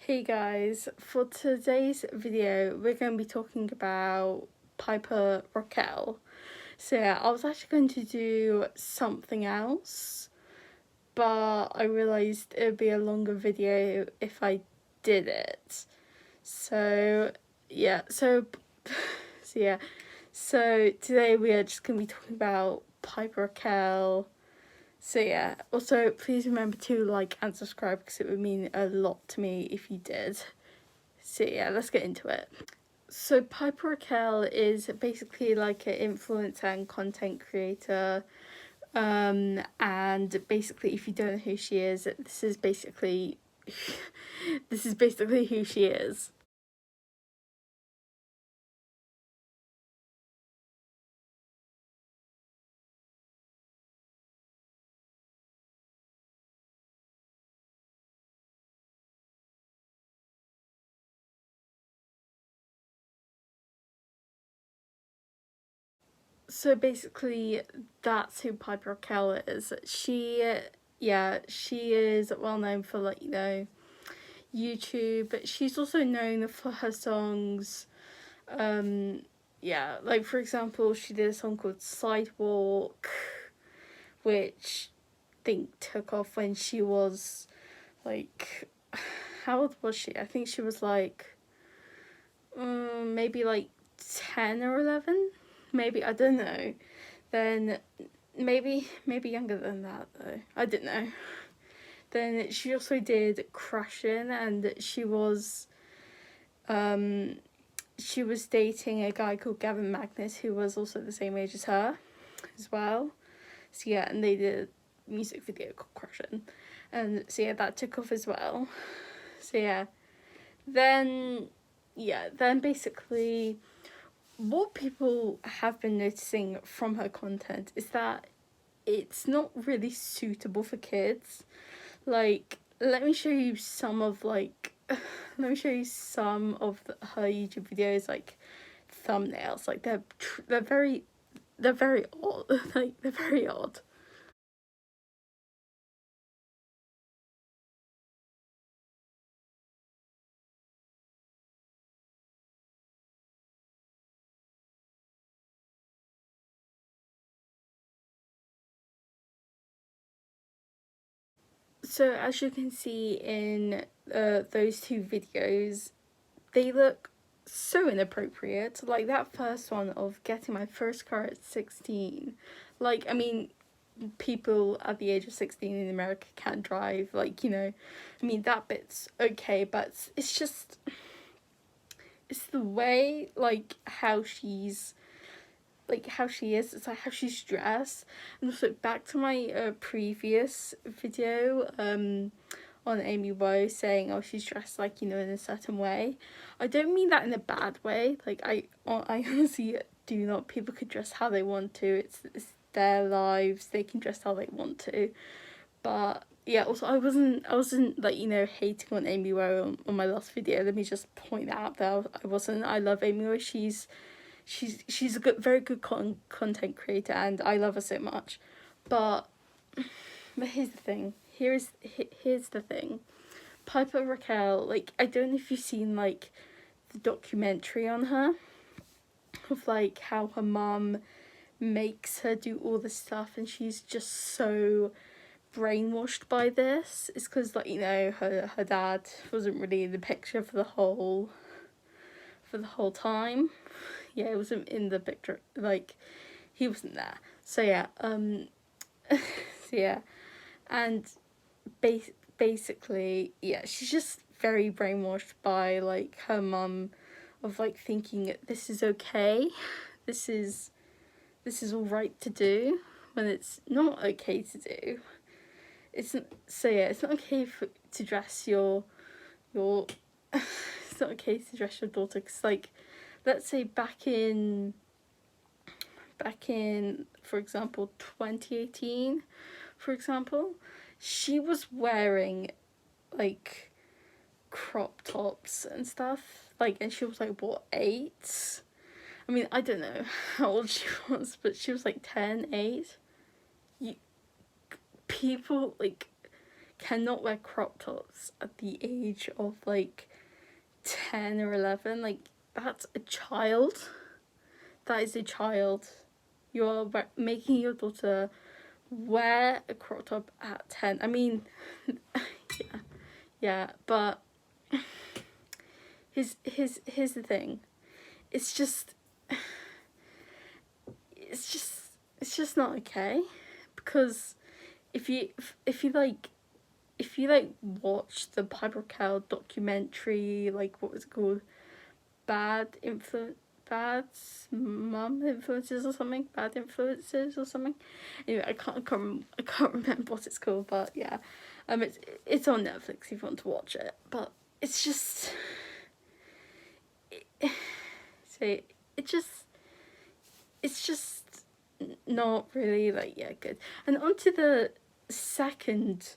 Hey guys, for today's video we're going to be talking about Piper Rockelle. So yeah, I was actually going to do something else, but I realised it would be a longer video if I did it. So yeah, so today we are just going to be talking about Piper Rockelle. So yeah, also please remember to like and subscribe because it would mean a lot to me if you did. So yeah, let's get into it. So Piper Rockelle is basically like an influencer and content creator. And basically if you don't know who she is, this is basically who she is. So basically that's who Piper Rockelle is. She is well known for YouTube, but she's also known for her songs. Like for example, she did a song called Sidewalk, which I think took off when she was like, how old was she? I think she was like, maybe like 10 or 11, maybe, I don't know. Then maybe younger than that though, I don't know. Then she also did Crashing, and she was dating a guy called Gavin Magnus who was also the same age as her as well. So yeah, and they did a music video called Crashing, and so yeah, that took off as well. So then basically what people have been noticing from her content is that it's not really suitable for kids. Like, let me show you some of her YouTube videos, like thumbnails. Like they're very odd. Like they're very odd. So as you can see in those two videos, they look so inappropriate. Like that first one of getting my first car at 16. Like, I mean, people at the age of 16 in America can't drive. Like, I mean, that bit's okay, but it's the way, like, how she is, it's like how she's dressed. And also back to my previous video on Amy Woe saying, oh, she's dressed like, in a certain way. I don't mean that in a bad way. Like, I honestly do not. People could dress how they want to. It's their lives. They can dress how they want to. But yeah, also I wasn't like, hating on Amy Woe on my last video. Let me just point that out there. I wasn't. I love Amy Woe. She's a very good content creator, and I love her so much. But here's the thing. Here's the thing. Piper Rockelle, like, I don't know if you've seen like the documentary on her, of like how her mum makes her do all this stuff, and she's just so brainwashed by this. It's because, like, her dad wasn't really in the picture for the whole time. Yeah, it wasn't in the picture, like he wasn't there. So yeah, so yeah, and basically, yeah, she's just very brainwashed by like her mum, of like thinking this is okay, this is all right to do, when it's not okay to do. It's not okay to dress your it's not okay to dress your daughter, because, like, let's say back in for example 2018, for example, she was wearing like crop tops and stuff, like, and she was like, what, 8? I mean, I don't know how old she was, but she was like 10, 8. People, like, cannot wear crop tops at the age of like 10 or 11. Like, that's a child. That is a child. You're making your daughter wear a crop top at 10. I mean, yeah, but here's the thing. It's just not okay, because if you watch the Piper Rockelle documentary, like, what was it called, bad mum influences or something, bad influences or something. Anyway, I can't remember what it's called, but yeah, it's on Netflix if you want to watch it. But it's just it's just not really, like, yeah, good. And onto the second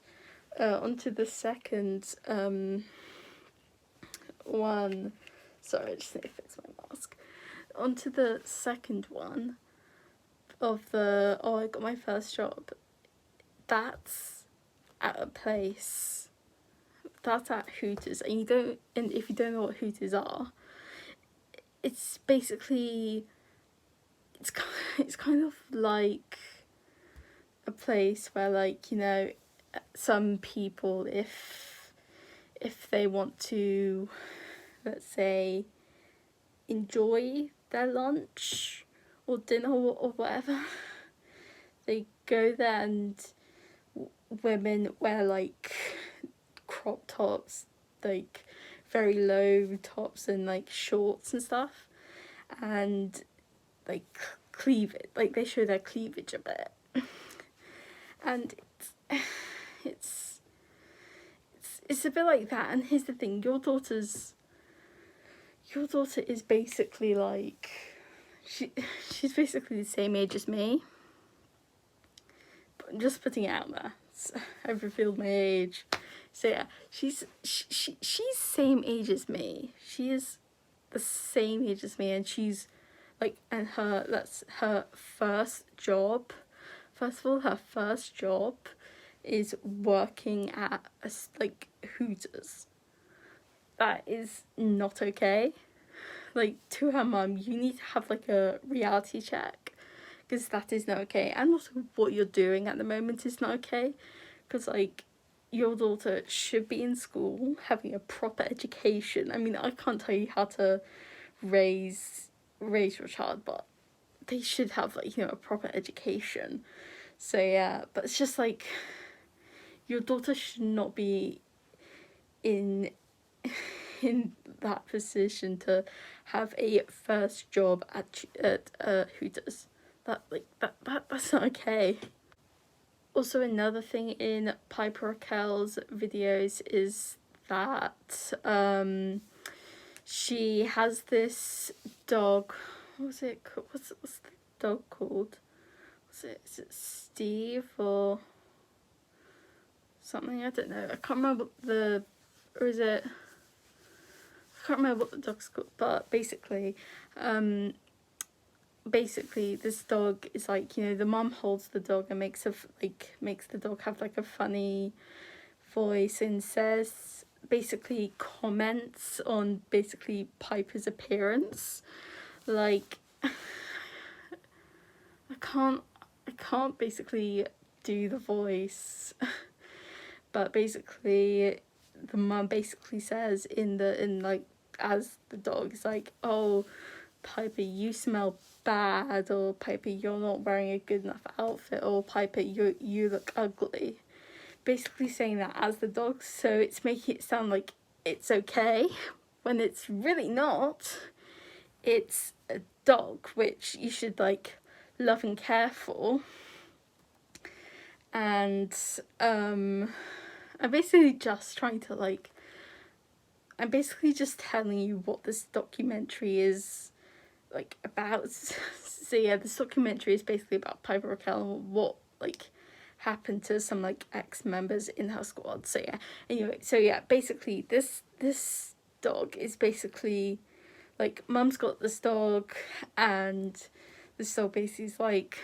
one. Sorry, I just need to fix my mask. Onto the second one of the, oh, I got my first job. That's at a place. That's at Hooters, and if you don't know what Hooters are, it's basically, it's kind of like a place where, like, you know, some people, if they want to, let's say, enjoy their lunch or dinner or whatever, they go there, and women wear like crop tops, like very low tops, and like shorts and stuff, and like cleavage, like they show their cleavage a bit. And it's a bit like that. And here's the thing, your daughter is basically like, she's basically the same age as me. But I'm just putting it out there. So I've revealed my age. So yeah, she's same age as me. She is the same age as me, and she's like, and that's her first job. First of all, her first job is working at like Hooters. That is not okay. Like, to her mum, you need to have like a reality check, because that is not okay. And also, what you're doing at the moment is not okay, because like, your daughter should be in school having a proper education. I mean, I can't tell you how to raise your child, but they should have, like, you know, a proper education. So yeah, but it's just like, your daughter should not be in that position to have a first job at Hooters. That's not okay. Also, another thing in Piper Rockelle's videos is that she has this dog. What's the dog called? Is it Steve or something? I don't know. I can't remember I can't remember what the dog's called, but basically this dog is like, you know, the mum holds the dog and makes the dog have like a funny voice, and says, basically comments on basically Piper's appearance. Like, I can't basically do the voice, but basically the mum basically says as the dog is like, oh, Piper, you smell bad, or Piper, you're not wearing a good enough outfit, or Piper, you look ugly. Basically saying that as the dog, so it's making it sound like it's okay, when it's really not. It's a dog, which you should like love and care for. And I'm basically just telling you what this documentary is like about. So yeah, this documentary is basically about Piper Rockelle and what like happened to some like ex-members in her squad. So yeah, anyway, so yeah, basically this dog is basically like, mum's got this dog, and this dog basically is like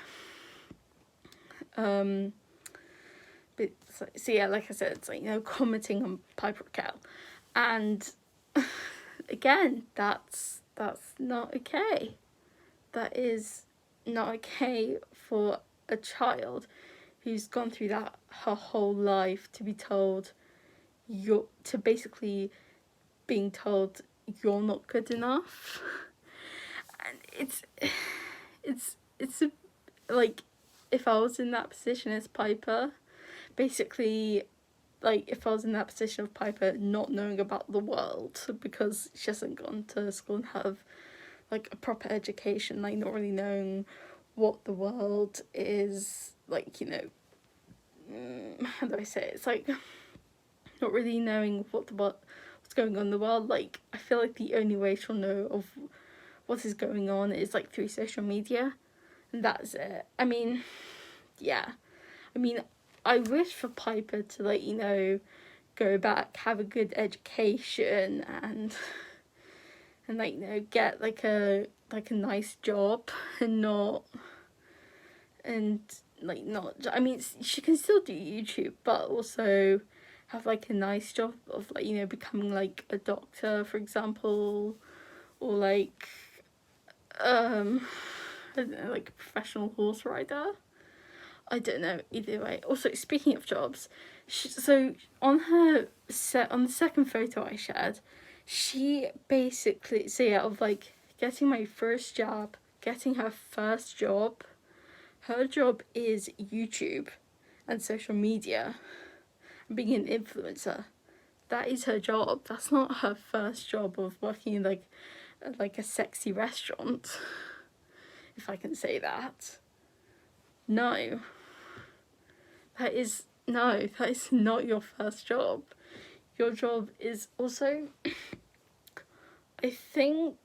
but so yeah, like I said, it's like, you know, commenting on Piper Rockelle, and again, that's not okay. That is not okay for a child who's gone through that her whole life to be told to basically being told you're not good enough. And it's like, if I was in that position as Piper, basically, like, if I was in that position of Piper not knowing about the world because she hasn't gone to school and have like a proper education, like not really knowing what the world is, like, you know, how do I say it? It's like not really knowing what's going on in the world. Like, I feel like the only way she'll know of what is going on is like through social media, and that's it. I mean, yeah. I mean, I wish for Piper to, like, you know, go back, have a good education, and like, you know, get like a nice job, and not, and like, not, I mean, she can still do YouTube, but also have like a nice job of, like, you know, becoming like a doctor, for example, or like I don't know, like a professional horse rider. I don't know, either way. Also, speaking of jobs, so on the second photo I shared, she basically, so yeah, of like getting my first job, getting her first job, her job is YouTube and social media, and being an influencer. That is her job. That's not her first job of working in like a sexy restaurant, if I can say that. No. That is not your first job. Your job is also, I think,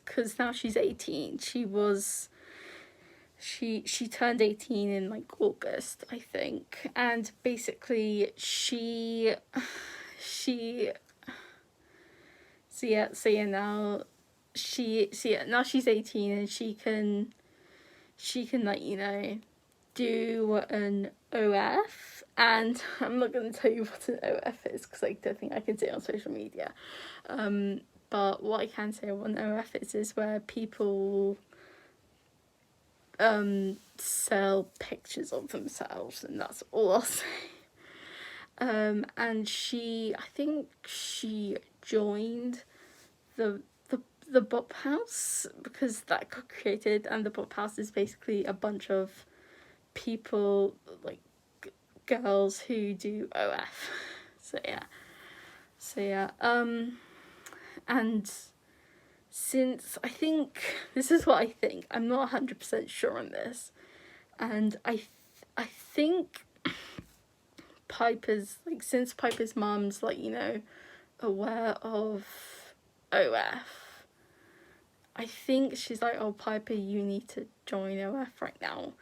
because now she's 18. She turned 18 in like August, I think, and basically so yeah, now now she's 18, and she can like, you know, do an OF, and I'm not going to tell you what an OF is because I don't think I can say it on social media, but what I can say what an OF is where people sell pictures of themselves, and that's all I'll say. And I think she joined the Bop House because that got created, and the Bop House is basically a bunch of people, like girls who do OF. So yeah. And since, I think, this is what I think, I'm not 100% sure on this, and I think since Piper's mum's, like, you know, aware of OF, I think she's like, oh, Piper, you need to join OF right now.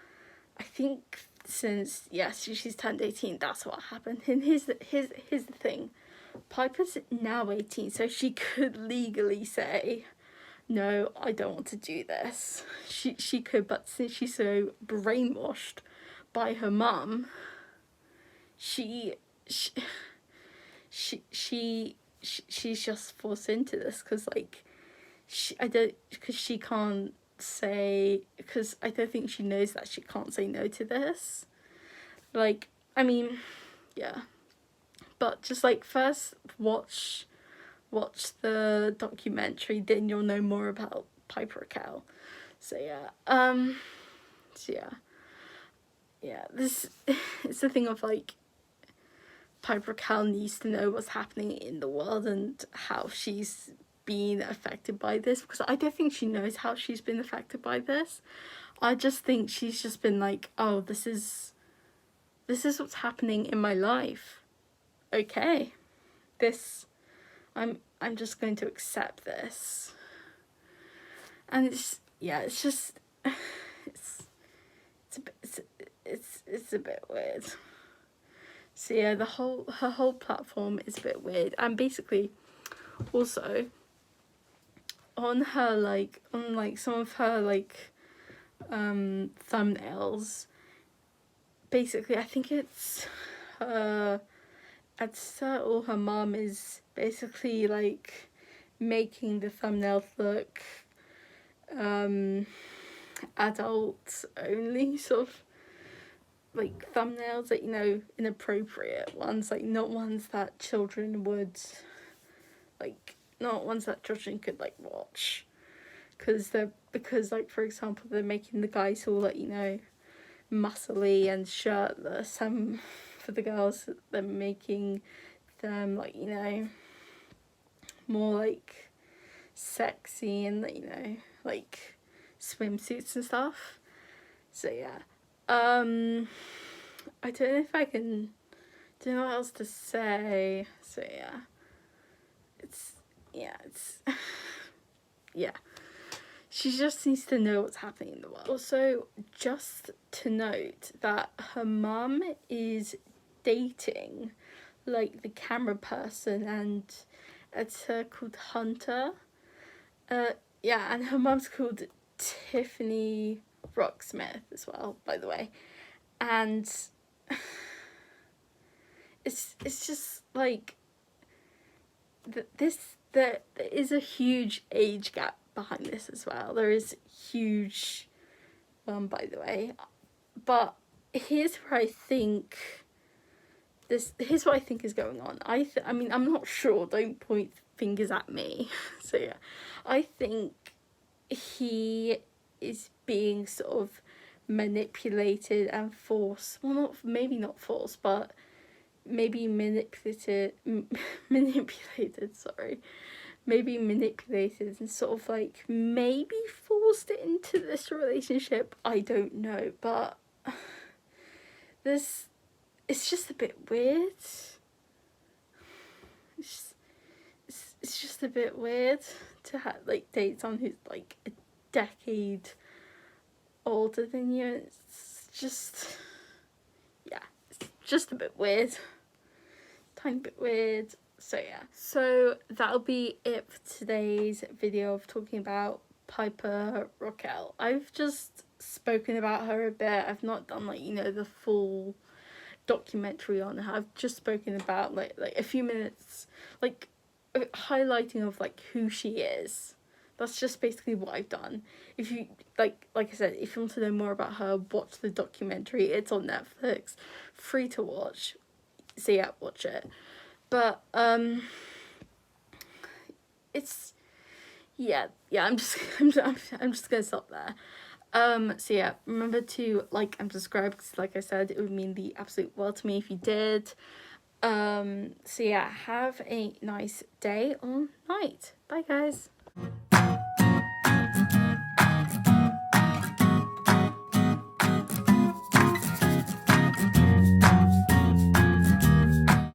I think since, yes, she's turned 18, that's what happened. And here's the thing. Piper's now 18, so she could legally say, no, I don't want to do this. She could, but since she's so brainwashed by her mum, she's just forced into this because, like, she can't say, because I don't think she knows that she can't say no to this. Like, I mean, yeah, but just like first watch the documentary, then you'll know more about Piper Rockelle. So yeah, this it's the thing of, like, Piper Rockelle needs to know what's happening in the world and how she's been affected by this, because I don't think she knows how she's been affected by this. I just think she's just been like, oh, this is what's happening in my life. Okay. I'm just going to accept this. And it's just it's a bit weird. So yeah, her whole platform is a bit weird, and basically also on some of her thumbnails, basically, I think it's her editor or her mum is basically like making the thumbnails look adult only, sort of like thumbnails that, you know, inappropriate ones, like not ones that children would like, not ones that children could like watch, because like, for example, they're making the guys all like, you know, muscly and shirtless, and for the girls they're making them like, you know, more like sexy and, you know, like swimsuits and stuff. So yeah, I don't know if I can, don't know what else to say. So yeah, it's yeah, she just needs to know what's happening in the world. Also, just to note that her mum is dating like the camera person, and it's called Hunter. Yeah, and her mum's called Tiffany Rocksmith as well, by the way. And it's just like there is a huge age gap behind this as well. There is huge by the way. But here's where I think here's what I think is going on. I mean, I'm not sure, don't point fingers at me. So yeah, I think he is being sort of manipulated and forced, well, not forced, but maybe manipulated, sorry, maybe manipulated and sort of like maybe forced into this relationship. I don't know, but it's just a bit weird. It's just a bit weird to have like date someone who's like a decade older than you. It's just, yeah, it's just a bit weird, tiny bit weird. So yeah, so that'll be it for today's video of talking about Piper Rockelle. I've just spoken about her a bit. I've not done like, you know, the full documentary on her. I've just spoken about like a few minutes, like highlighting of like who she is. That's just basically what I've done. If you like I said, if you want to know more about her, watch the documentary. It's on Netflix, free to watch. So yeah, watch it. But it's yeah, I'm just gonna stop there. So yeah, remember to like and subscribe, because like I said, it would mean the absolute world to me if you did. So yeah, have a nice day or night. Bye guys.